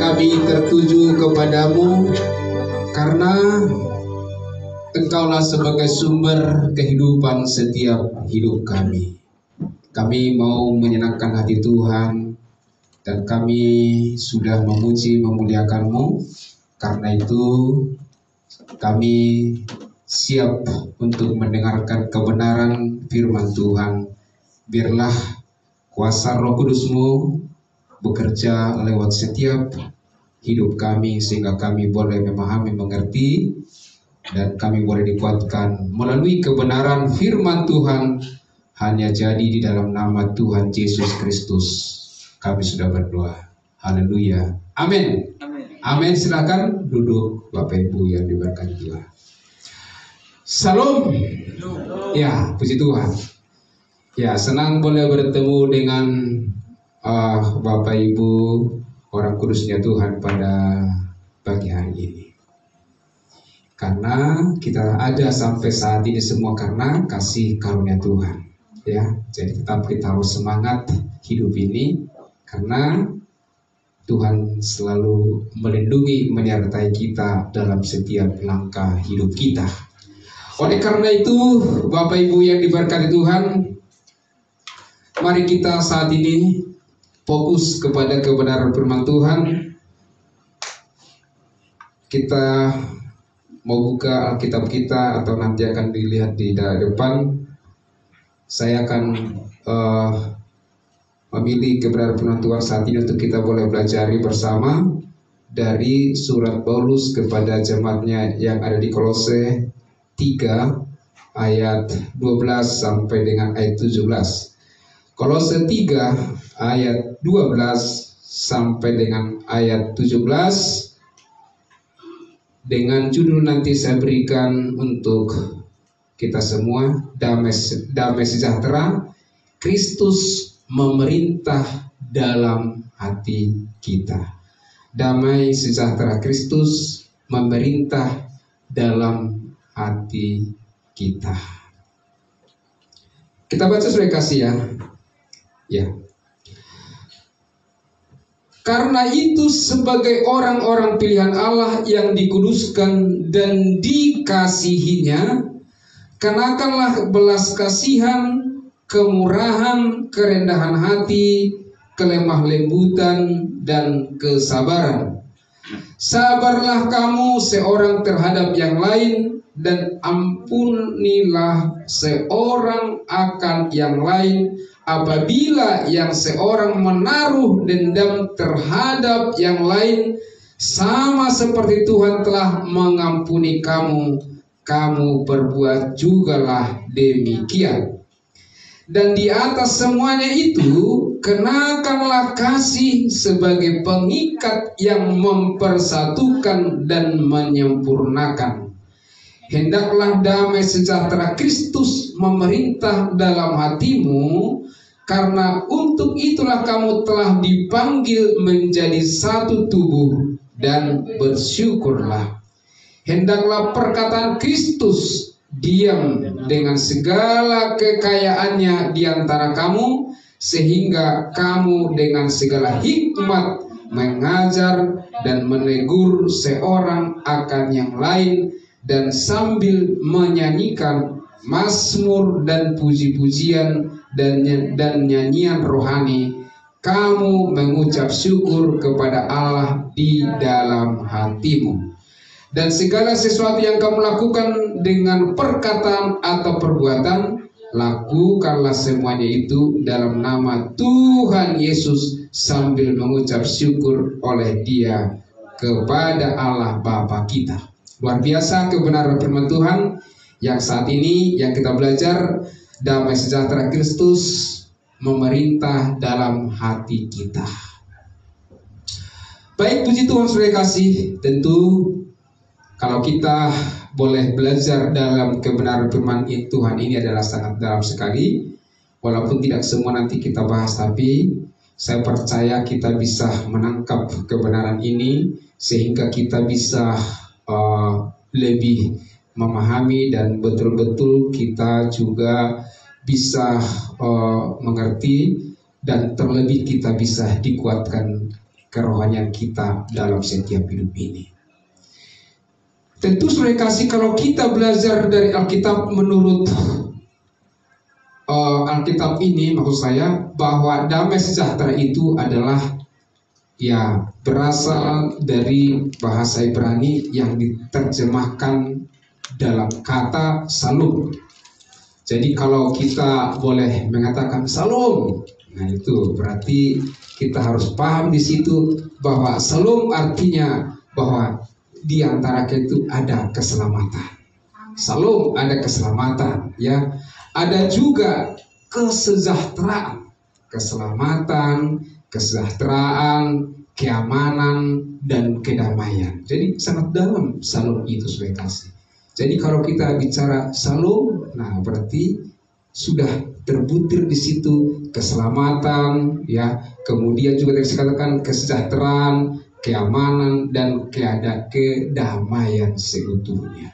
kami tertuju kepadamu, karena Engkaulah sebagai sumber kehidupan setiap hidup kami. Kami mau menyenangkan hati Tuhan, dan kami sudah memuji memuliakan-Mu. Karena itu kami siap untuk mendengarkan kebenaran firman Tuhan. Biarlah kuasa Roh Kudus-Mu bekerja lewat setiap hidup kami, sehingga kami boleh memahami, mengerti, dan kami boleh dikuatkan melalui kebenaran firman Tuhan. Hanya jadi di dalam nama Tuhan Yesus Kristus kami sudah berdoa. Haleluya. Amin. Amin. Silakan duduk Bapak Ibu yang diberkati Tuhan. Salam. Ya, puji Tuhan. Ya, senang boleh bertemu dengan Bapak Ibu orang kudusnya Tuhan pada pagi hari ini. Karena kita ada sampai saat ini semua karena kasih karunia Tuhan. Ya, jadi tetap kita harus semangat hidup ini, karena Tuhan selalu melindungi, menyertai kita dalam setiap langkah hidup kita. Oleh karena itu, Bapak Ibu yang diberkati Tuhan, mari kita saat ini fokus kepada kebenaran firman Tuhan. Kita mau buka Alkitab kita, atau nanti akan dilihat di depan. Saya akan memilih kebenaran firman Tuhan saat ini untuk kita boleh belajar bersama dari surat Paulus kepada jemaatnya yang ada di Kolose 3 ayat 12 sampai dengan ayat 17. Kolose 3 ayat 12 sampai dengan ayat 17. Dengan judul nanti saya berikan untuk kita semua, damai sejahtera Kristus memerintah dalam hati kita. Damai sejahtera Kristus memerintah dalam hati kita. Kita baca surat kasih ya. Ya. Karena itu sebagai orang-orang pilihan Allah yang dikuduskan dan dikasihinya, kenakanlah belas kasihan, kemurahan, kerendahan hati, kelemah lembutan, dan kesabaran. Sabarlah kamu seorang terhadap yang lain, dan ampunilah seorang akan yang lain, apabila yang seorang menaruh dendam terhadap yang lain, sama seperti Tuhan telah mengampuni kamu, kamu berbuat jugalah demikian. Dan di atas semuanya itu, kenakanlah kasih sebagai pengikat yang mempersatukan dan menyempurnakan. Hendaklah damai sejahtera Kristus memerintah dalam hatimu, karena untuk itulah kamu telah dipanggil menjadi satu tubuh, dan bersyukurlah. Hendaklah perkataan Kristus diam dengan segala kekayaannya di antara kamu, sehingga kamu dengan segala hikmat mengajar dan menegur seorang akan yang lain, dan sambil menyanyikan mazmur dan puji-pujian dan nyanyian rohani, kamu mengucap syukur kepada Allah di dalam hatimu. Dan segala sesuatu yang kamu lakukan dengan perkataan atau perbuatan, lakukanlah semuanya itu dalam nama Tuhan Yesus, sambil mengucap syukur oleh Dia kepada Allah Bapa kita. Luar biasa kebenaran firman Tuhan yang saat ini yang kita belajar. Damai sejahtera Kristus memerintah dalam hati kita. Baik, puji Tuhan sudah kasih. Tentu kalau kita boleh belajar dalam kebenaran firman Tuhan ini adalah sangat dalam sekali. Walaupun tidak semua nanti kita bahas, tapi saya percaya kita bisa menangkap kebenaran ini, sehingga kita bisa lebih memahami, dan betul-betul kita juga bisa mengerti, dan terlebih kita bisa dikuatkan kerohanian kita dalam setiap hidup ini. Tentu saudara kasih, kalau kita belajar dari Alkitab menurut Alkitab ini, maksud saya bahwa damai sejahtera itu adalah berasal dari bahasa Ibrani yang diterjemahkan dalam kata salum. Jadi kalau kita boleh mengatakan salom, nah itu berarti kita harus paham di situ bahwa salom artinya bahwa di antara kita itu ada keselamatan. Salom ada keselamatan, ya. Ada juga kesejahteraan, keselamatan, kesejahteraan, keamanan, dan kedamaian. Jadi sangat dalam salom itu, saudara kasih. Jadi kalau kita bicara salom, nah berarti sudah terbutir di situ keselamatan, ya. Kemudian juga tadi saya katakan kesejahteraan, keamanan, dan kedamaian seutuhnya.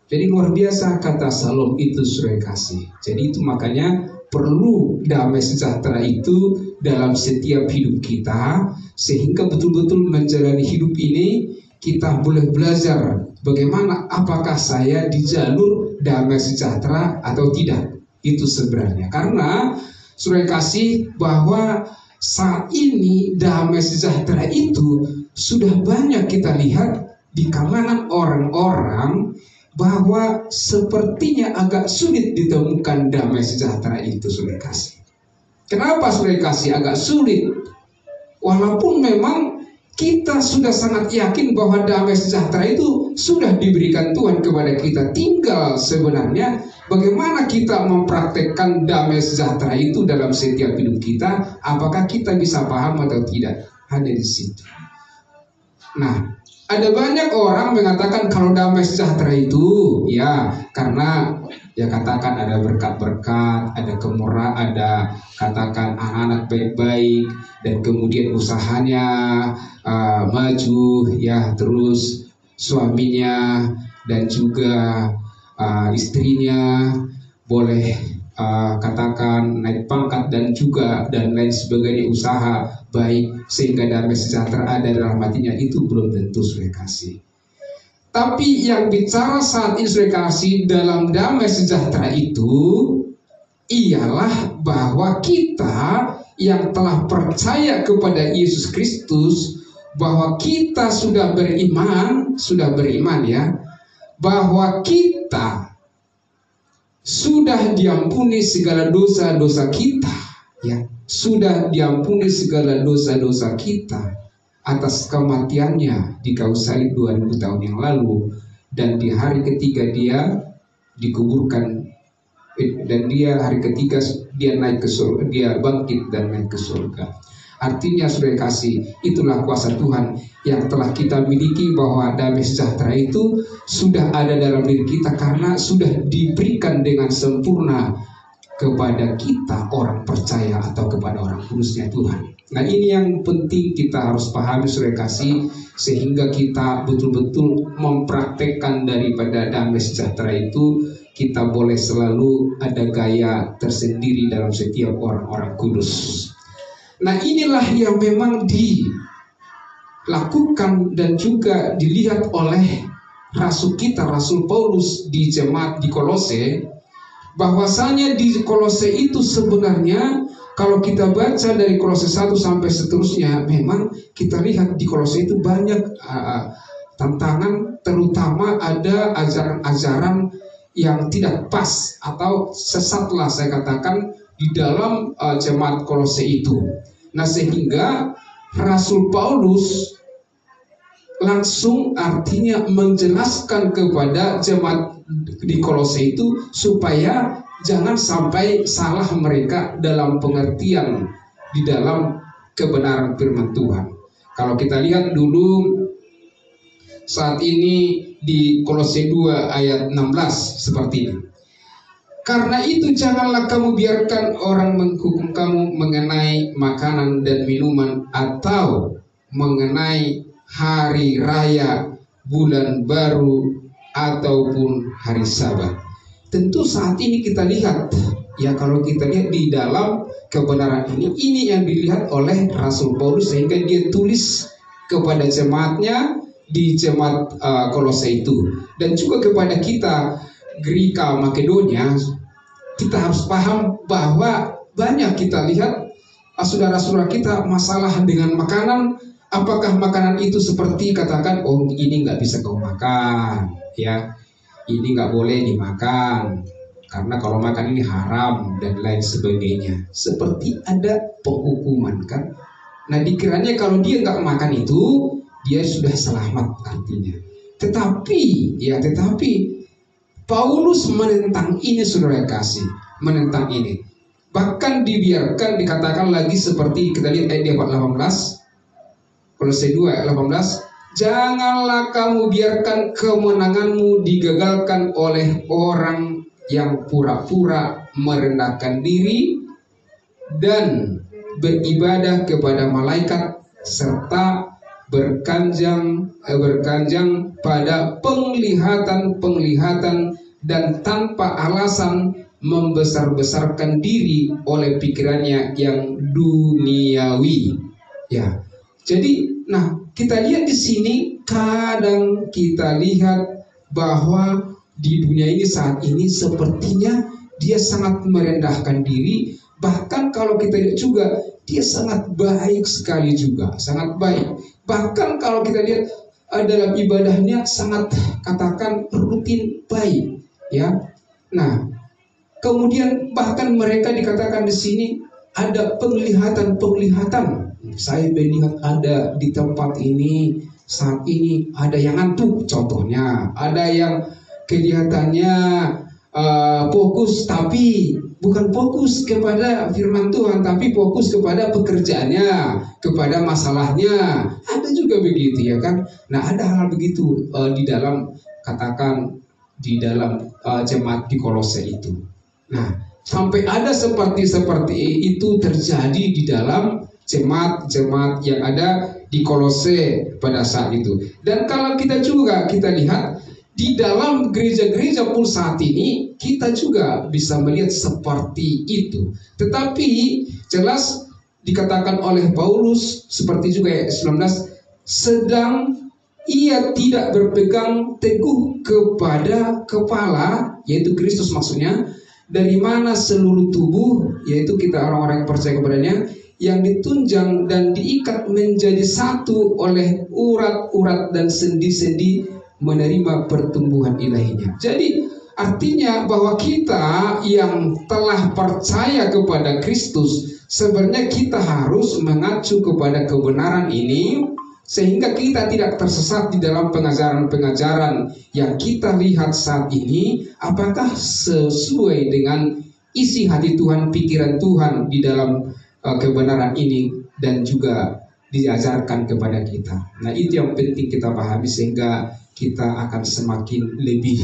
Jadi luar biasa kata salom itu, saudara kasih. Jadi itu makanya perlu damai sejahtera itu dalam setiap hidup kita, sehingga betul-betul menjalani hidup ini kita boleh belajar bagaimana, apakah saya di jalur damai sejahtera atau tidak. Itu sebenarnya karena saudara kasih bahwa saat ini damai sejahtera itu sudah banyak kita lihat di kalangan orang-orang, bahwa sepertinya agak sulit ditemukan damai sejahtera itu, saudara kasih. Kenapa saudara kasih agak sulit? Walaupun memang kita sudah sangat yakin bahwa damai sejahtera itu sudah diberikan Tuhan kepada kita. Tinggal sebenarnya bagaimana kita mempraktekkan damai sejahtera itu dalam setiap hidup kita. Apakah kita bisa paham atau tidak? Hanya di situ. Nah, ada banyak orang mengatakan kalau damai sejahtera itu karena katakan ada berkat-berkat, ada kemurahan, ada katakan anak-anak baik-baik, dan kemudian usahanya maju, terus suaminya dan juga istrinya boleh katakan naik pangkat dan lain sebagainya, usaha baik, sehingga damai sejahtera ada dalam hatinya. Itu belum tentu, saudara kasih. Tapi yang bicara saat ini, saudara kasih, dalam damai sejahtera itu ialah bahwa kita yang telah percaya kepada Yesus Kristus, bahwa kita sudah beriman bahwa kita sudah diampuni segala dosa-dosa kita, sudah diampuni segala dosa-dosa kita atas kematiannya di kayu salib 2000 tahun yang lalu, dan di hari ketiga dia dikuburkan, dan dia hari ketiga dia naik ke surga, dia bangkit dan naik ke surga. Artinya, saudara kasih, itulah kuasa Tuhan yang telah kita miliki, bahwa damai sejahtera itu sudah ada dalam diri kita karena sudah diberikan dengan sempurna kepada kita orang percaya atau kepada orang kudusnya Tuhan. Nah, ini yang penting kita harus pahami, saudara kasih, sehingga kita betul-betul mempraktekkan daripada damai sejahtera itu. Kita boleh selalu ada gaya tersendiri dalam setiap orang-orang kudus. Nah, inilah yang memang dilakukan dan juga dilihat oleh Rasul Paulus di jemaat di Kolose, bahwasanya di Kolose itu sebenarnya kalau kita baca dari Kolose 1 sampai seterusnya, memang kita lihat di Kolose itu banyak tantangan, terutama ada ajaran-ajaran yang tidak pas atau sesatlah saya katakan di dalam jemaat Kolose itu. Nah, sehingga Rasul Paulus langsung artinya menjelaskan kepada jemaat di Kolose itu supaya jangan sampai salah mereka dalam pengertian di dalam kebenaran firman Tuhan. Kalau kita lihat dulu saat ini di Kolose 2 ayat 16 seperti ini. Karena itu janganlah kamu biarkan orang menghukum kamu mengenai makanan dan minuman, atau mengenai hari raya, bulan baru, ataupun hari Sabat. Tentu saat ini kita lihat, kalau kita lihat di dalam kebenaran ini yang dilihat oleh Rasul Paulus, sehingga dia tulis kepada jemaatnya di jemaat Kolose itu, dan juga kepada kita Gereja Makedonia. Kita harus paham bahwa banyak kita lihat saudara-saudara kita masalah dengan makanan. Apakah makanan itu seperti katakan, oh ini nggak bisa kau makan, ya, ini nggak boleh dimakan, karena kalau makan ini haram dan lain sebagainya. Seperti ada penghukuman kan. Nah dikiranya kalau dia nggak makan itu, dia sudah selamat artinya. Tetapi Paulus menentang ini, saudara kasih, menentang ini. Bahkan dibiarkan, dikatakan lagi seperti kita lihat ayat 18, Kolose 2 ayat 18, janganlah kamu biarkan kemenanganmu digagalkan oleh orang yang pura-pura merendahkan diri dan beribadah kepada malaikat, serta berkanjang pada penglihatan dan tanpa alasan membesar-besarkan diri oleh pikirannya yang duniawi. Ya, jadi kita lihat di sini, kadang kita lihat bahwa di dunia ini saat ini sepertinya dia sangat merendahkan diri. Bahkan kalau kita lihat juga, dia sangat baik sekali juga, sangat baik. Bahkan kalau kita lihat dalam ibadahnya sangat, katakan, rutin baik, ya. Nah, kemudian bahkan mereka dikatakan di sini ada penglihatan. Saya melihat ada di tempat ini saat ini ada yang ngantuk, contohnya, ada yang kelihatannya fokus, tapi bukan fokus kepada firman Tuhan, tapi fokus kepada pekerjaannya, kepada masalahnya. Ada juga begitu, ya kan? Nah, ada hal begitu di dalam, katakan, di dalam jemaat di Kolose itu. Nah, sampai ada seperti itu terjadi di dalam jemaat yang ada di Kolose pada saat itu. Dan kalau kita lihat di dalam gereja-gereja pun saat ini, kita juga bisa melihat seperti itu. Tetapi jelas dikatakan oleh Paulus seperti juga ayat 19, sedang ia tidak berpegang teguh kepada kepala, yaitu Kristus maksudnya, dari mana seluruh tubuh, yaitu kita orang-orang yang percaya kepadanya, yang ditunjang dan diikat menjadi satu oleh urat-urat dan sendi-sendi menerima pertumbuhan ilahinya. Jadi artinya bahwa kita yang telah percaya kepada Kristus, sebenarnya kita harus mengacu kepada kebenaran ini, sehingga kita tidak tersesat di dalam pengajaran-pengajaran yang kita lihat saat ini, apakah sesuai dengan isi hati Tuhan, pikiran Tuhan di dalam kebenaran ini, dan juga diajarkan kepada kita. Nah, itu yang penting kita pahami, sehingga kita akan semakin lebih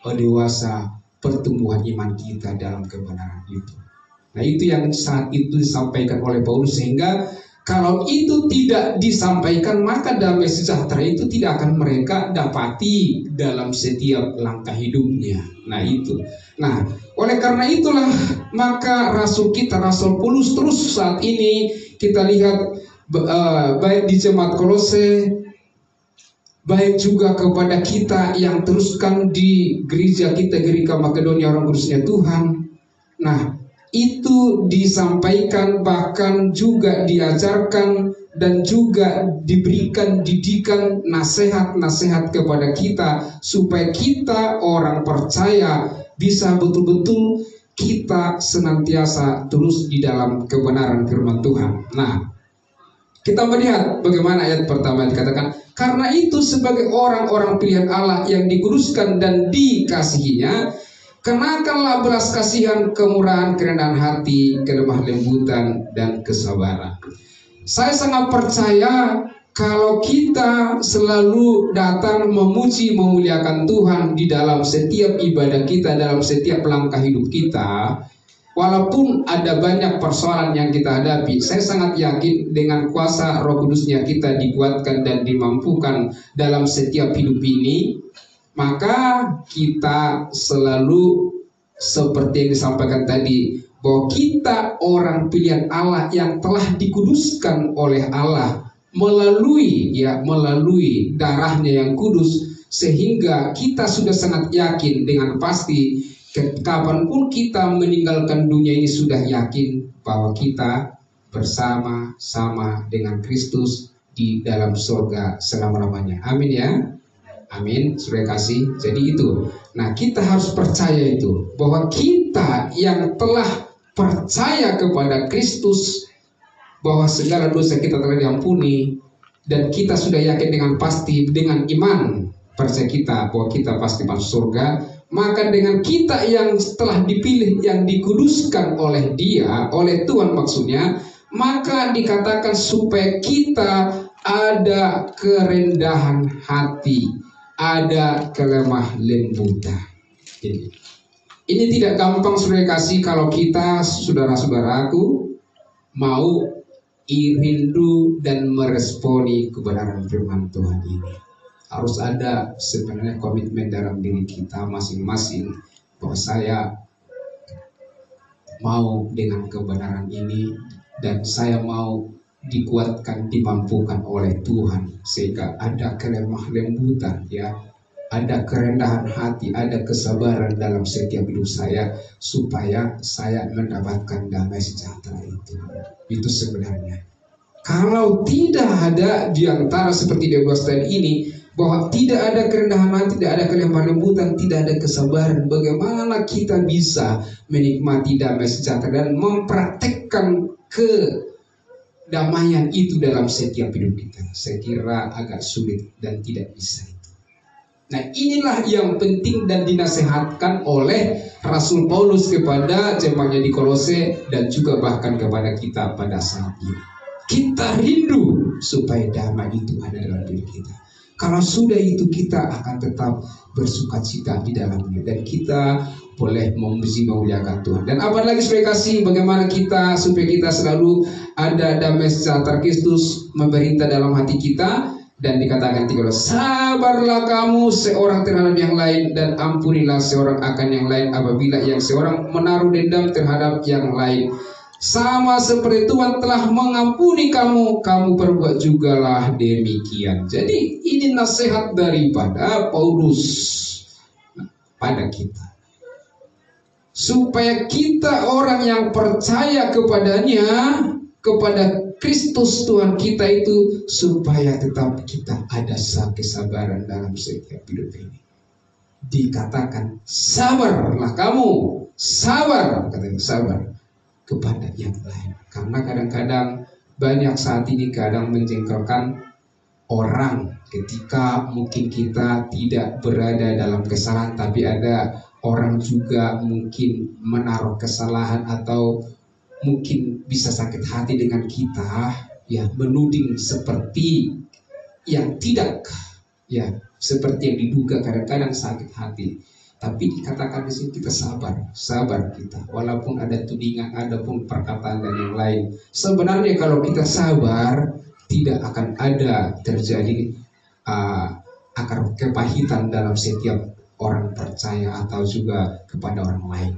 dewasa pertumbuhan iman kita dalam kebenaran itu. Nah, itu yang saat itu disampaikan oleh Paulus, sehingga kalau itu tidak disampaikan, maka damai sejahtera itu tidak akan mereka dapati dalam setiap langkah hidupnya. Nah, itu. Nah, oleh karena itulah maka Rasul Paulus terus saat ini kita lihat baik di jemaat Kolose, baik juga kepada kita yang teruskan di gereja kita, Gereja Makedonia Orang Kudusnya Tuhan. Nah, itu disampaikan, bahkan juga diajarkan, dan juga diberikan didikan, nasihat-nasihat kepada kita, supaya kita orang percaya bisa betul-betul kita senantiasa terus di dalam kebenaran firman Tuhan. Nah, kita melihat bagaimana ayat pertama dikatakan, karena itu sebagai orang-orang pilihan Allah yang dikuduskan dan dikasihinya, kenakanlah belas kasihan, kemurahan, kerendahan hati, kelemah lembutan, dan kesabaran. Saya sangat percaya kalau kita selalu datang memuji, memuliakan Tuhan di dalam setiap ibadah kita, dalam setiap langkah hidup kita, walaupun ada banyak persoalan yang kita hadapi, saya sangat yakin dengan kuasa Roh Kudusnya kita dikuatkan dan dimampukan dalam setiap hidup ini, maka kita selalu seperti yang disampaikan tadi, bahwa kita orang pilihan Allah yang telah dikuduskan oleh Allah melalui darahnya yang kudus, sehingga kita sudah sangat yakin dengan pasti kapanpun kita meninggalkan dunia ini sudah yakin bahwa kita bersama-sama dengan Kristus di dalam surga selama-lamanya. Amin ya. Amin, sudah kasih. Jadi itu. Nah, kita harus percaya itu, bahwa kita yang telah percaya kepada Kristus, bahwa segala dosa kita telah diampuni, dan kita sudah yakin dengan pasti, dengan iman percaya kita bahwa kita pasti masuk surga, maka dengan kita yang telah dipilih, yang dikuduskan oleh Dia, oleh Tuhan maksudnya, maka dikatakan supaya kita ada kerendahan hati, ada kelemah lembutan. Jadi, ini tidak gampang saudara kasih kalau kita, saudara-saudaraku, mau rindu dan meresponi kebenaran firman Tuhan ini. Harus ada sebenarnya komitmen dalam diri kita masing-masing, bahwa saya mau dengan kebenaran ini, dan saya mau dikuatkan, dimampukan oleh Tuhan, sehingga ada kelemah lembutan, ya, ada kerendahan hati, ada kesabaran dalam setiap hidup saya, supaya saya mendapatkan damai sejahtera itu sebenarnya. Kalau tidak ada di antara seperti 12 tadi ini, bahwa tidak ada kerendahan hati, tidak ada kelemah lembutan, tidak ada kesabaran, bagaimana kita bisa menikmati damai sejahtera dan mempraktekkan kedamaian itu dalam setiap hidup kita? Saya kira agak sulit dan tidak bisa itu. Nah, inilah yang penting dan dinasihatkan oleh Rasul Paulus kepada jemaatnya di Kolose, dan juga bahkan kepada kita pada saat ini. Kita rindu supaya damai itu ada dalam diri kita. Kalau sudah itu, kita akan tetap bersukacita di dalamnya, dan kita boleh memuji memuliakan Tuhan. Dan apalagi supaya kasih, bagaimana kita supaya kita selalu ada damai sejahtera Kristus memerintah dalam hati kita. Dan dikatakan sabarlah kamu seorang terhadap yang lain, dan ampunilah seorang akan yang lain apabila yang seorang menaruh dendam terhadap yang lain. Sama seperti Tuhan telah mengampuni kamu, kamu perbuat jugalah demikian. Jadi ini nasihat daripada Paulus pada kita, supaya kita orang yang percaya kepadanya, kepada Kristus Tuhan kita itu, supaya tetap kita ada kesabaran dalam setiap hidup ini. Dikatakan sabarlah kamu, sabar, katanya sabar kepada yang lain. Karena kadang-kadang banyak saat ini kadang menjengkelkan orang ketika mungkin kita tidak berada dalam kesalahan, tapi ada orang juga mungkin menaruh kesalahan atau mungkin bisa sakit hati dengan kita, ya, menuding seperti yang tidak, ya, seperti yang diduga, kadang-kadang sakit hati. Tapi dikatakan di sini kita sabar kita, walaupun ada tudingan, ada pun perkataan dan yang lain. Sebenarnya kalau kita sabar, tidak akan ada terjadi akar kepahitan dalam setiap orang percaya atau juga kepada orang lain.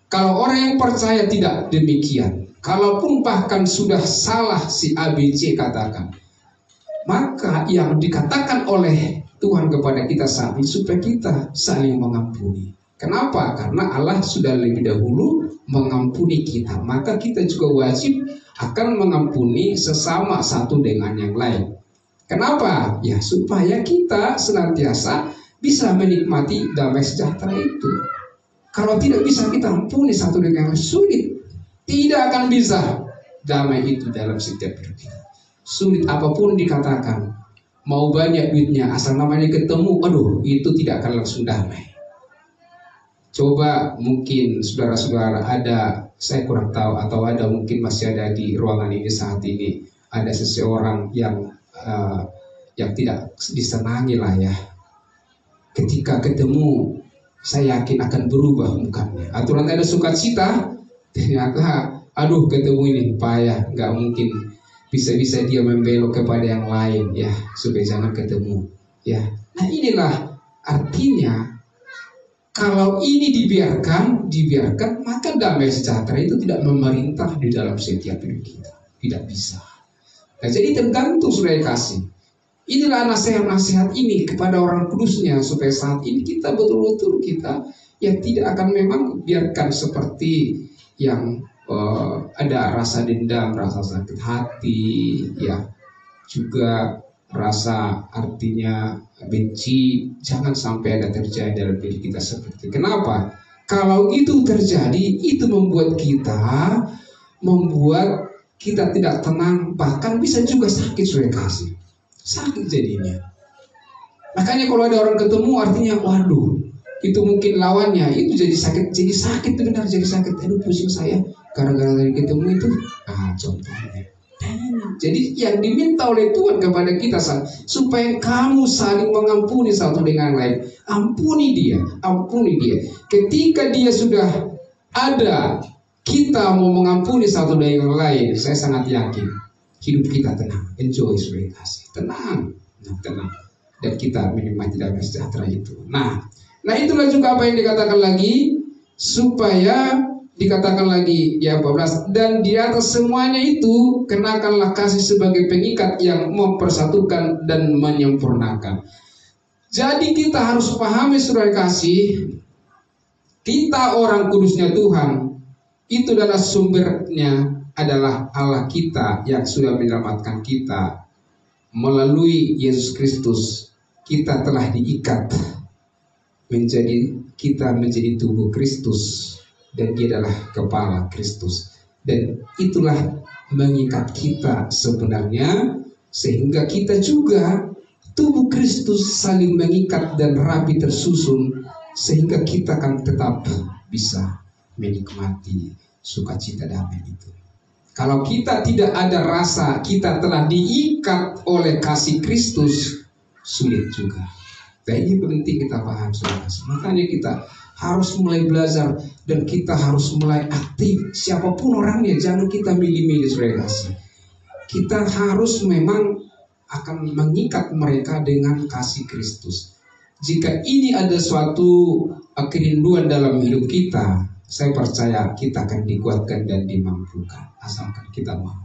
Kalau orang yang percaya tidak demikian, kalaupun bahkan sudah salah si ABC katakan, maka yang dikatakan oleh Tuhan kepada kita saat ini supaya kita saling mengampuni. Kenapa? Karena Allah sudah lebih dahulu mengampuni kita, maka kita juga wajib akan mengampuni sesama satu dengan yang lain. Kenapa? Ya, supaya kita senantiasa bisa menikmati damai sejahtera itu. Kalau tidak bisa kita ampuni satu dengan yang sulit, tidak akan bisa damai itu dalam setiap hidup kita. Sulit apapun dikatakan, mau banyak duitnya, asal namanya ketemu, aduh, itu tidak akan langsung damai. Coba mungkin saudara-saudara ada, saya kurang tahu, atau ada mungkin masih ada di ruangan ini saat ini, ada seseorang yang tidak disenangi lah ya. Ketika ketemu, saya yakin akan berubah mukanya. Atau nanti ada sukacita, ternyata aduh ketemu ini payah, nggak mungkin. Bisa-bisa dia membelok kepada yang lain, ya, supaya jangan ketemu, ya. Nah, inilah artinya kalau ini dibiarkan, maka damai sejahtera itu tidak memerintah di dalam setiap hidup kita. Tidak bisa. Nah, jadi tergantung saudara kasih. Inilah nasihat-nasihat ini kepada orang kudusnya, supaya saat ini kita betul-betul kita yang tidak akan memang biarkan seperti yang ada rasa dendam, rasa sakit hati, ya, juga rasa artinya benci, jangan sampai ada terjadi dalam diri kita seperti itu. Kenapa? Kalau itu terjadi, itu membuat kita tidak tenang, bahkan bisa juga sakit, saudara kasih. Sakit jadinya. Makanya kalau ada orang ketemu, artinya waduh, itu mungkin lawannya, itu jadi sakit benar, jadi sakit. Aduh, pusing saya gara-gara dari ketemu itu. Contohnya. Jadi yang diminta oleh Tuhan kepada kita supaya kamu saling mengampuni satu dengan lain. Ampuni dia. Ketika dia sudah ada, kita mau mengampuni satu dengan lain, saya sangat yakin hidup kita tenang, enjoy, saudara kasih, tenang. Dan kita menikmati damai sejahtera itu. Nah itulah juga apa yang dikatakan lagi, supaya dikatakan lagi di 14, dan di atas semuanya itu kenakanlah kasih sebagai pengikat yang mempersatukan dan menyempurnakan. Jadi kita harus pahami, saudara kasih, kita orang kudusnya Tuhan, itu adalah sumbernya adalah Allah kita yang sudah menyelamatkan kita melalui Yesus Kristus. Kita telah diikat menjadi tubuh Kristus, dan dia adalah kepala Kristus, dan itulah mengikat kita sebenarnya, sehingga kita juga tubuh Kristus saling mengikat dan rapi tersusun, sehingga kita akan tetap bisa menikmati sukacita damai itu. Kalau kita tidak ada rasa kita telah diikat oleh kasih Kristus, sulit juga. Dan ini penting kita paham, saudara. Makanya kita harus mulai belajar, dan kita harus mulai aktif. Siapapun orangnya, jangan kita milih-milih, saudara. Kita harus memang akan mengikat mereka dengan kasih Kristus. Jika ini ada suatu kerinduan dalam hidup kita, saya percaya kita akan dikuatkan dan dimampukan, asalkan kita mau.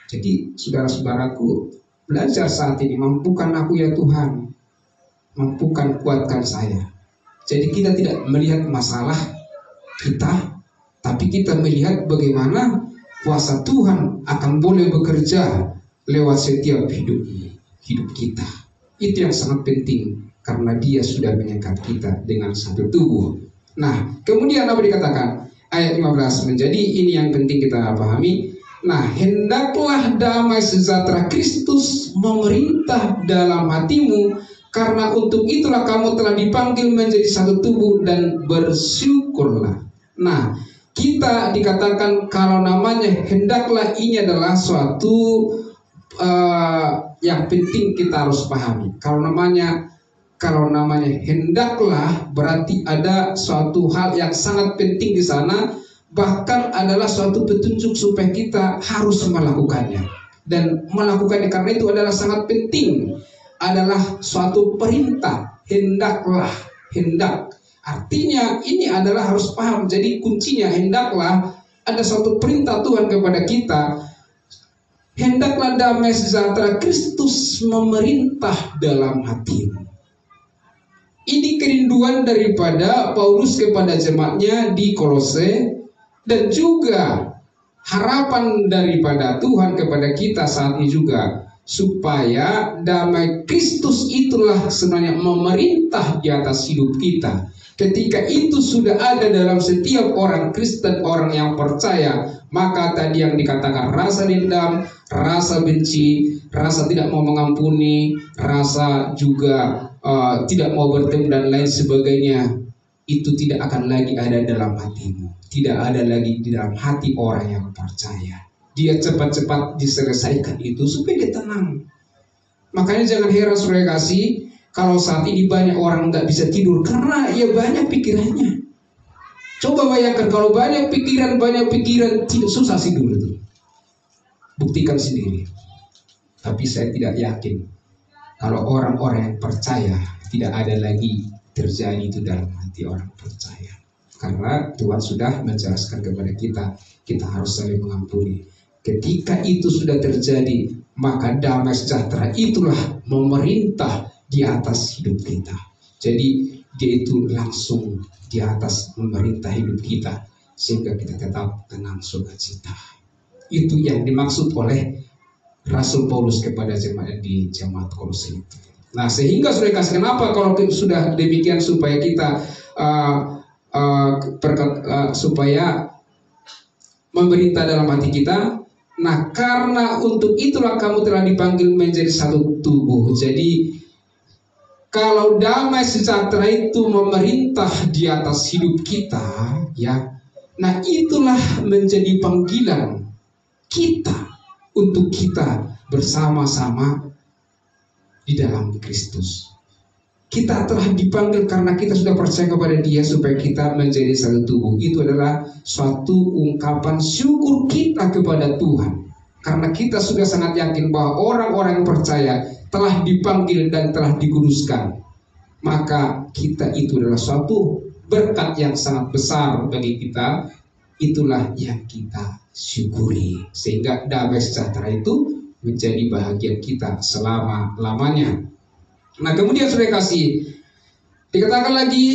Jadi saudara-saudaraku, belajar saat ini, mampukan aku ya Tuhan, mampukan kuatkan saya. Jadi kita tidak melihat masalah kita, tapi kita melihat bagaimana kuasa Tuhan akan boleh bekerja lewat setiap hidup kita. Itu yang sangat penting, karena dia sudah mengikat kita dengan satu tubuh. Nah, kemudian apa dikatakan? Ayat 15, menjadi ini yang penting kita pahami. Nah, hendaklah damai sejahtera Kristus memerintah dalam hatimu, karena untuk itulah kamu telah dipanggil menjadi satu tubuh, dan bersyukurlah. Nah, kita dikatakan kalau namanya hendaklah, ini adalah suatu yang penting kita harus pahami. Kalau namanya hendaklah, berarti ada suatu hal yang sangat penting di sana, bahkan adalah suatu petunjuk supaya kita harus melakukannya. Dan melakukannya karena itu adalah sangat penting, adalah suatu perintah. Hendaklah, hendak. Artinya ini adalah harus paham. Jadi kuncinya hendaklah, ada suatu perintah Tuhan kepada kita. Hendaklah damai sejahtera Kristus memerintah dalam hatimu. Ini kerinduan daripada Paulus kepada jemaatnya di Kolose, dan juga harapan daripada Tuhan kepada kita saat ini juga, supaya damai Kristus itulah sebenarnya memerintah di atas hidup kita. Ketika itu sudah ada dalam setiap orang Kristen, orang yang percaya, maka tadi yang dikatakan rasa dendam, rasa benci, rasa tidak mau mengampuni, rasa juga tidak mau bertemu dan lain sebagainya, itu tidak akan lagi ada dalam hatimu. Tidak ada lagi di dalam hati orang yang percaya. Dia cepat-cepat diselesaikan itu supaya dia tenang. Makanya jangan heran, saudara kasih, kalau saat ini banyak orang nggak bisa tidur karena ya banyak pikirannya. Coba bayangkan kalau banyak pikiran tidak susah tidur itu. Buktikan sendiri. Tapi saya tidak yakin kalau orang-orang yang percaya tidak ada lagi terjadi itu dalam hati orang percaya. Karena Tuhan sudah menjelaskan kepada kita, kita harus saling mengampuni. Ketika itu sudah terjadi, maka damai sejahtera itulah memerintah di atas hidup kita. Jadi dia itu langsung di atas memerintah hidup kita, sehingga kita tetap tenang, sukacita. Itu yang dimaksud oleh Rasul Paulus kepada jemaat di jemaat Kolose itu. Nah, sehingga sudah kasih kenapa kalau sudah demikian supaya kita supaya memerintah dalam hati kita. Nah, karena untuk itulah kamu telah dipanggil menjadi satu tubuh. Jadi kalau damai sejahtera itu memerintah di atas hidup kita, ya, nah itulah menjadi panggilan kita untuk kita bersama-sama di dalam Kristus. Kita telah dipanggil karena kita sudah percaya kepada Dia supaya kita menjadi satu tubuh. Itu adalah suatu ungkapan syukur kita kepada Tuhan. Karena kita sudah sangat yakin bahwa orang-orang yang percaya telah dipanggil dan telah dikuduskan. Maka kita itu adalah suatu berkat yang sangat besar bagi kita. Itulah yang kita syukuri. Sehingga damai sejahtera itu menjadi bahagian kita selama-lamanya. Nah, kemudian sudah kasih dikatakan lagi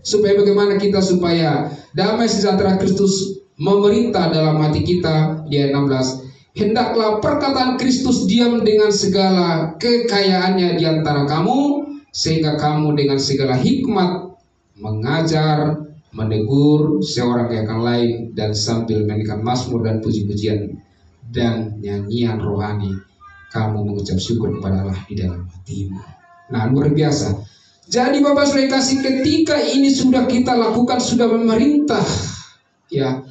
supaya bagaimana kita supaya damai sejahtera Kristus memerintah dalam hati kita. Di ayat 16, hendaklah perkataan Kristus diam dengan segala kekayaannya di antara kamu, sehingga kamu dengan segala hikmat mengajar, menegur seorang yang lain, dan sambil menyanyikan mazmur dan puji-pujian dan nyanyian rohani, kamu mengucap syukur kepada Allah di dalam hatimu. Nah, luar biasa. Jadi Bapak Saudara kasih, ketika ini sudah kita lakukan, sudah memerintah, ya,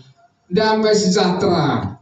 damai sejahtera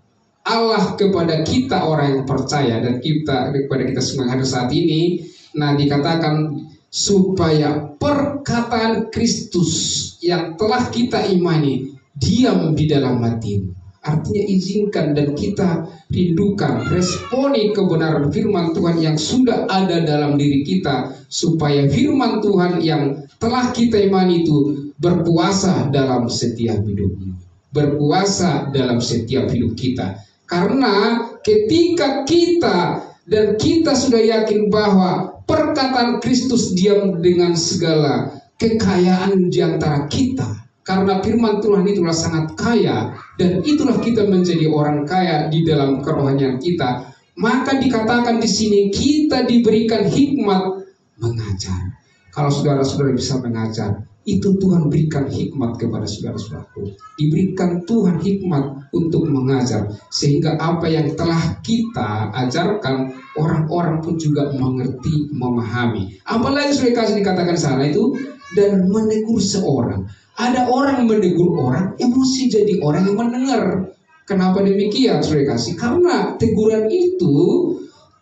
Allah kepada kita orang yang percaya dan kita kepada kita semua yang hadir saat ini. Nah, dikatakan supaya perkataan Kristus yang telah kita imani diam di dalam hatimu. Artinya izinkan dan kita rindukan, responi kebenaran firman Tuhan yang sudah ada dalam diri kita, supaya firman Tuhan yang telah kita imani itu berkuasa dalam setiap hidupmu, berkuasa dalam setiap hidup kita. Karena ketika kita dan kita sudah yakin bahwa perkataan Kristus diam dengan segala kekayaan di antara kita, karena firman Tuhan itulah sangat kaya, dan itulah kita menjadi orang kaya di dalam kerohanian kita. Maka dikatakan di sini kita diberikan hikmat mengajar. Kalau saudara-saudara bisa mengajar, itu Tuhan berikan hikmat kepada saudara-saudaraku. Diberikan Tuhan hikmat untuk mengajar, sehingga apa yang telah kita ajarkan orang-orang pun juga mengerti, memahami. Apalagi sudah kasih dikatakan sana itu, dan menegur seorang. Ada orang menegur orang, emosi jadi orang yang mendengar. Kenapa demikian, saudara kasih? Karena teguran itu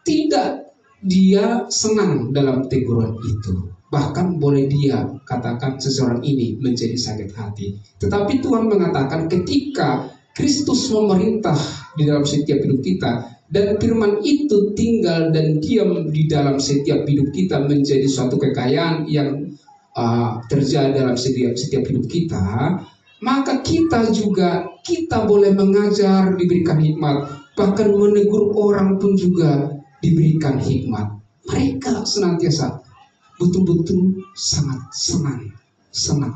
tidak dia senang dalam teguran itu. Bahkan boleh dia katakan seseorang ini menjadi sakit hati. Tetapi Tuhan mengatakan ketika Kristus memerintah di dalam setiap hidup kita, dan firman itu tinggal dan diam di dalam setiap hidup kita menjadi suatu kekayaan yang terjadi dalam setiap hidup kita, maka kita boleh mengajar, diberikan hikmat, bahkan menegur orang pun juga diberikan hikmat. Mereka senantiasa betul-betul sangat senang,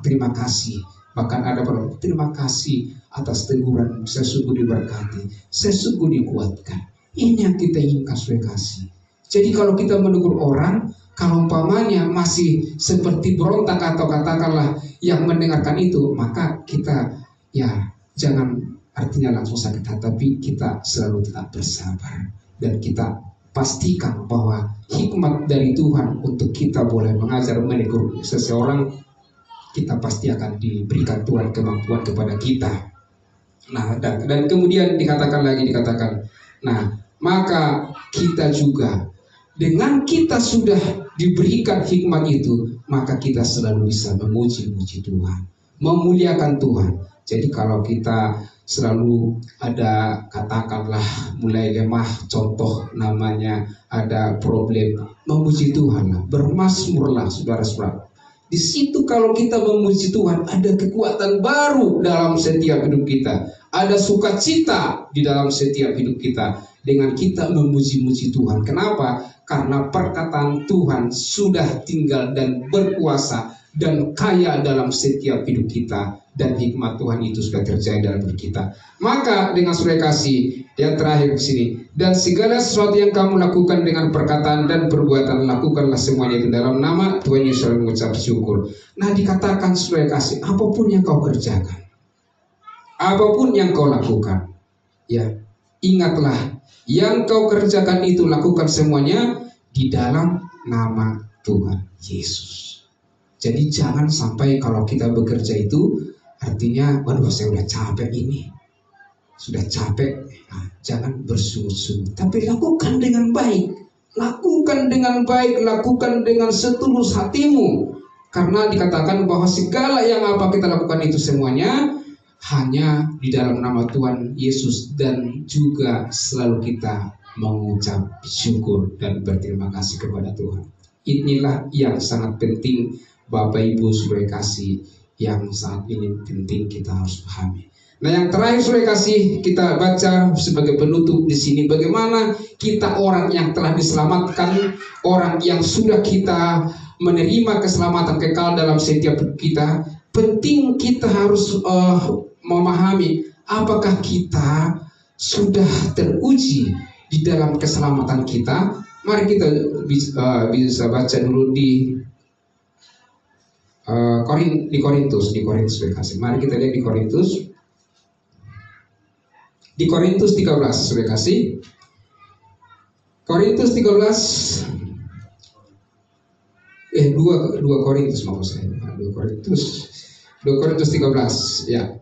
terima kasih. Bahkan ada orang, terima kasih atas teguran, saya sungguh diberkati, saya sungguh dikuatkan. Ini yang kita inginkan, saudara kasih. Jadi kalau kita menegur orang, kalau umpamanya masih seperti berontak atau katakanlah yang mendengarkan itu, maka kita ya jangan artinya langsung sakit hati, tapi kita selalu tetap bersabar. Dan kita pastikan bahwa hikmat dari Tuhan untuk kita boleh mengajar, menegur seseorang, kita pasti akan diberikan Tuhan kemampuan kepada kita. Nah, dan kemudian dikatakan, nah, maka kita juga dengan kita sudah diberikan hikmat itu, maka kita selalu bisa memuji-muji Tuhan, memuliakan Tuhan. Jadi kalau kita selalu ada katakanlah mulai lemah, contoh namanya ada problem, memuji Tuhan lah, bermazmurlah saudara-saudara. Di situ kalau kita memuji Tuhan, ada kekuatan baru dalam setiap hidup kita. Ada sukacita di dalam setiap hidup kita dengan kita memuji-muji Tuhan. Kenapa? Karena perkataan Tuhan sudah tinggal dan berkuasa dan kaya dalam setiap hidup kita, dan hikmat Tuhan itu sudah terjadi dalam hidup kita. Maka dengan saudara kasih yang terakhir di sini, dan segala sesuatu yang kamu lakukan dengan perkataan dan perbuatan, lakukanlah semuanya itu dalam nama Tuhan Yesus dan mengucap syukur. Nah, dikatakan saudara kasih, apapun yang kau kerjakan, apapun yang kau lakukan, ya, ingatlah yang kau kerjakan itu lakukan semuanya di dalam nama Tuhan Yesus. Jadi jangan sampai kalau kita bekerja itu artinya, waduh saya udah capek ini, sudah capek. Nah, jangan bersungut-sungut, tapi lakukan dengan baik, lakukan dengan baik, lakukan dengan setulus hatimu. Karena dikatakan bahwa segala yang apa kita lakukan itu semuanya hanya di dalam nama Tuhan Yesus, dan juga selalu kita mengucap syukur dan berterima kasih kepada Tuhan. Inilah yang sangat penting Bapak Ibu saudara kasih, yang saat ini penting kita harus pahami. Nah, yang terakhir saudara kasih, kita baca sebagai penutup di sini, bagaimana kita orang yang telah diselamatkan, orang yang sudah kita menerima keselamatan kekal dalam setiap kita. Penting kita harus memahami apakah kita sudah teruji di dalam keselamatan kita. Mari kita bisa baca dulu di Korintus kasih. Mari kita lihat di Korintus 13 sudah kasih. Korintus 13 2 Korintus maksud saya. 2 Korintus 13 ya.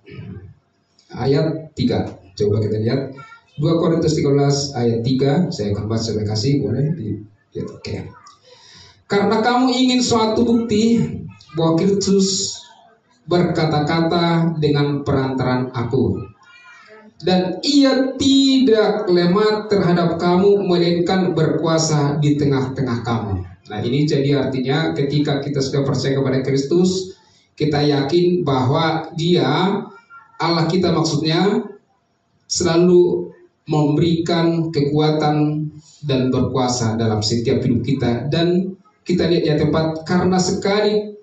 Ayat 3. Coba kita lihat 2 Korintus 13 ayat 3. Saya akan baca sudah kasih, boleh dilihat. Oke. Karena kamu ingin suatu bukti bahwa Kristus berkata-kata dengan perantaran aku, dan ia tidak lemah terhadap kamu, melainkan berkuasa di tengah-tengah kamu. Nah, ini jadi artinya ketika kita sudah percaya kepada Kristus, kita yakin bahwa Dia, Allah kita maksudnya, selalu memberikan kekuatan dan berkuasa dalam setiap hidup kita. Dan kita lihat ya tempat, karena sekalipun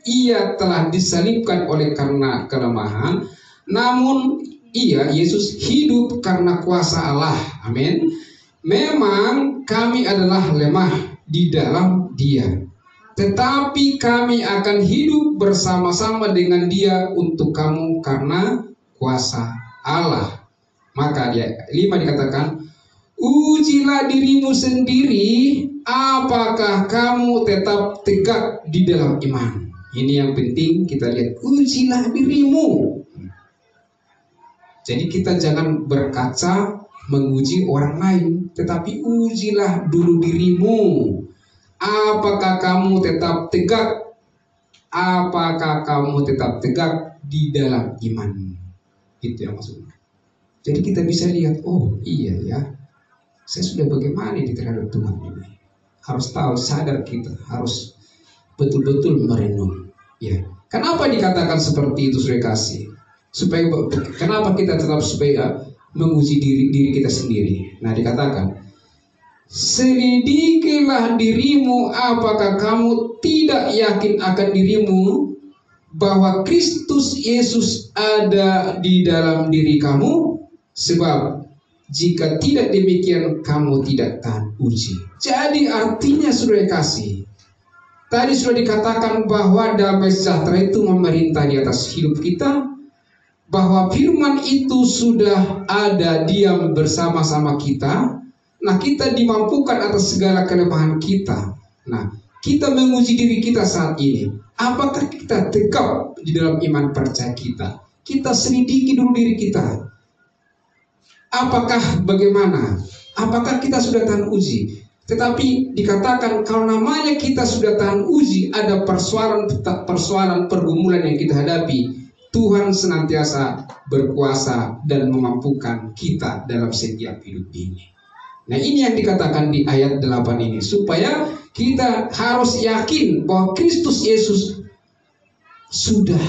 ia telah disalibkan oleh karena kelemahan, namun ia, Yesus, hidup karena kuasa Allah. Amin. Memang kami adalah lemah di dalam Dia, tetapi kami akan hidup bersama-sama dengan Dia untuk kamu karena kuasa Allah. Maka 5 dikatakan, ujilah dirimu sendiri, apakah kamu tetap tegak di dalam iman. Ini yang penting kita lihat, ujilah dirimu. Jadi kita jangan berkaca menguji orang lain, tetapi ujilah dulu dirimu. Apakah kamu tetap tegak? Apakah kamu tetap tegak di dalam iman? Itu yang maksudnya. Jadi kita bisa lihat, oh iya ya, saya sudah bagaimana di terhadap Tuhan ini. Harus tahu, sadar kita, harus betul-betul merenung. Ya, kenapa dikatakan seperti itu, saudara kasih? Supaya kenapa kita tetap supaya menguji diri kita sendiri. Nah, dikatakan, selidikilah dirimu, apakah kamu tidak yakin akan dirimu bahwa Kristus Yesus ada di dalam diri kamu? Sebab jika tidak demikian, kamu tidak tahan uji. Jadi artinya saudara kasih, tadi sudah dikatakan bahwa damai sejahtera itu memerintah di atas hidup kita, bahwa firman itu sudah ada diam bersama-sama kita. Nah, kita dimampukan atas segala kelemahan kita. Nah, kita menguji diri kita saat ini. Apakah kita tegak di dalam iman percaya kita? Kita selidiki dulu diri kita. Apakah bagaimana? Apakah kita sudah tahan uji? Tetapi dikatakan kalau namanya kita sudah tahan uji, ada persoalan pergumulan yang kita hadapi, Tuhan senantiasa berkuasa dan memampukan kita dalam setiap hidup ini. Nah, ini yang dikatakan di ayat 8 ini, supaya Kita harus yakin bahwa Kristus Yesus sudah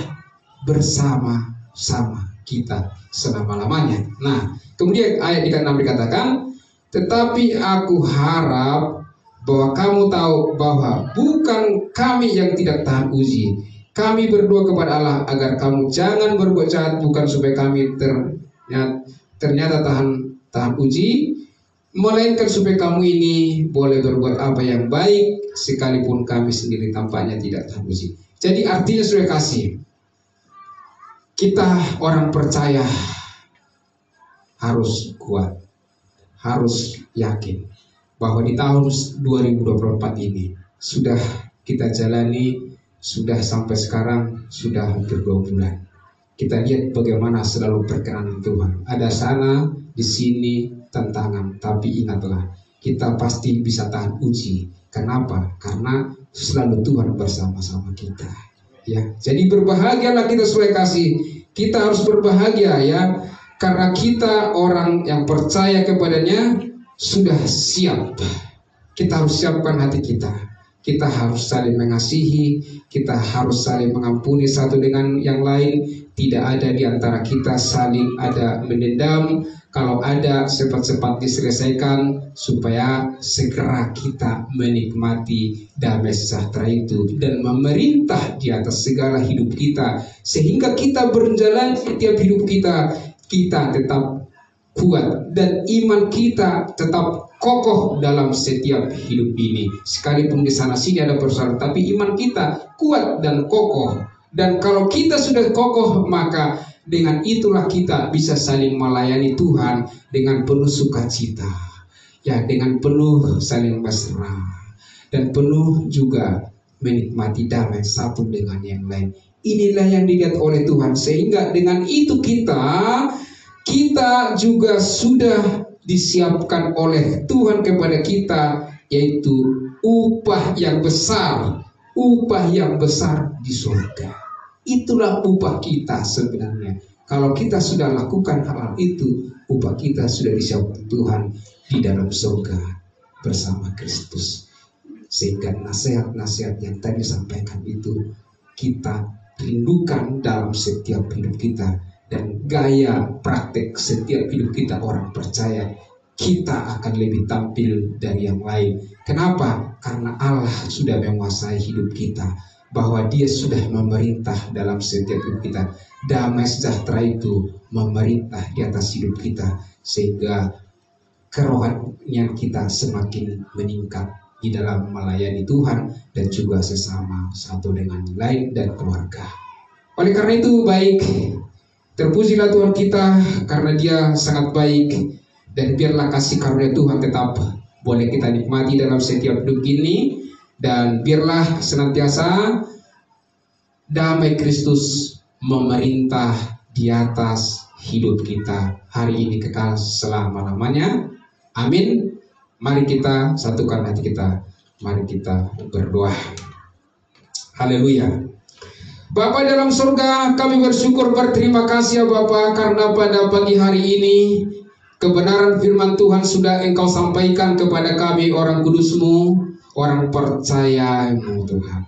bersama-sama kita selama-lamanya. Nah, kemudian ayat 6 dikatakan, tetapi aku harap bahwa kamu tahu bahwa bukan kami yang tidak tahan uji. Kami berdoa kepada Allah agar kamu jangan berbuat jahat, bukan supaya kami ternyata tahan uji, melainkan supaya kamu ini boleh berbuat apa yang baik, sekalipun kami sendiri tampaknya tidak tahan uji. Jadi artinya saudara kasih, kita orang percaya harus kuat, harus yakin bahwa di tahun 2024 ini sudah kita jalani, sudah sampai sekarang sudah hampir 2 bulan. Kita lihat bagaimana selalu perkenan Tuhan. Ada sana, di sini tantangan, tapi ingatlah kita pasti bisa tahan uji. Kenapa? Karena selalu Tuhan bersama-sama kita. Ya, jadi berbahagialah kita saudara kasih. Kita harus berbahagia ya, karena kita orang yang percaya kepadanya sudah siap. Kita harus siapkan hati kita. Kita harus saling mengasihi, kita harus saling mengampuni satu dengan yang lain. Tidak ada di antara kita saling ada mendendam. Kalau ada, cepat-cepat diselesaikan supaya segera kita menikmati damai sejahtera itu dan memerintah di atas segala hidup kita, sehingga kita berjalan setiap hidup kita tetap kuat dan iman kita tetap kokoh dalam setiap hidup ini. Sekalipun di sana sini ada persoalan, tapi iman kita kuat dan kokoh. Dan kalau kita sudah kokoh, maka dengan itulah kita bisa saling melayani Tuhan dengan penuh sukacita, ya, dengan penuh saling mesra dan penuh juga menikmati damai satu dengan yang lain. Inilah yang dilihat oleh Tuhan, sehingga dengan itu kita juga sudah disiapkan oleh Tuhan kepada kita, yaitu upah yang besar di surga. Itulah upah kita sebenarnya. Kalau kita sudah lakukan hal itu, upah kita sudah disiapkan Tuhan di dalam surga bersama Kristus. Sehingga nasihat-nasihat yang tadi disampaikan itu kita rindukan dalam setiap hidup kita. Dan gaya praktek setiap hidup kita orang percaya, kita akan lebih tampil dari yang lain. Kenapa? Karena Allah sudah menguasai hidup kita, bahwa Dia sudah memerintah dalam setiap hidup kita. Damai sejahtera itu memerintah di atas hidup kita, sehingga kerohanian kita semakin meningkat di dalam melayani Tuhan dan juga sesama satu dengan lain dan keluarga. Oleh karena itu baik, terpujilah Tuhan kita karena Dia sangat baik, dan biarlah kasih karunia Tuhan tetap boleh kita nikmati dalam setiap hidup ini, dan biarlah senantiasa damai Kristus memerintah di atas hidup kita hari ini kekal selama-lamanya. Amin. Mari kita satukan hati kita, mari kita berdoa. Haleluya. Bapa dalam surga, kami bersyukur berterima kasih ya Bapa, karena pada pagi hari ini kebenaran firman Tuhan sudah Engkau sampaikan kepada kami orang kudus-Mu, orang percaya-Mu Tuhan.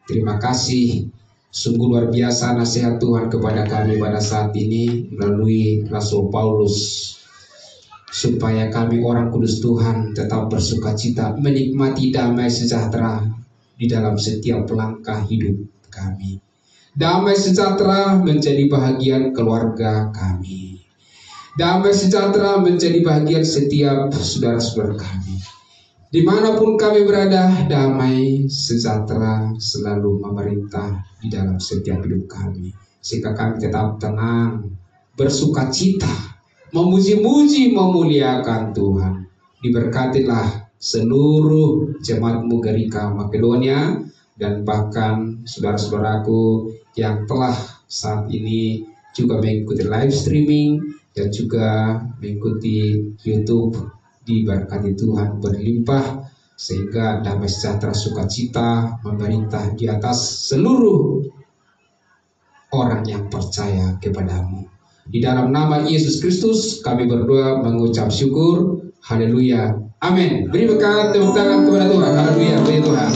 Terima kasih, sungguh luar biasa nasihat Tuhan kepada kami pada saat ini melalui Rasul Paulus, supaya kami orang kudus Tuhan tetap bersukacita menikmati damai sejahtera di dalam setiap langkah hidup kami. Damai sejahtera menjadi bahagian keluarga kami. Damai sejahtera menjadi bahagian setiap saudara-saudara kami. Dimanapun kami berada, damai sejahtera selalu memerintah di dalam setiap hidup kami, sehingga kami tetap tenang, bersukacita, memuji-muji, memuliakan Tuhan. Diberkatilah seluruh jemaat-Mu Gerika Makedonia, dan bahkan saudara-saudaraku yang telah saat ini juga mengikuti live streaming dan juga mengikuti YouTube. Diberkati Tuhan berlimpah, sehingga damai sejahtera sukacita memerintah di atas seluruh orang yang percaya kepada-Mu. Di dalam nama Yesus Kristus kami berdoa mengucap syukur. Haleluya. Amin. Beri berkat tepuk tangan kepada Tuhan. Haleluya, puji Tuhan.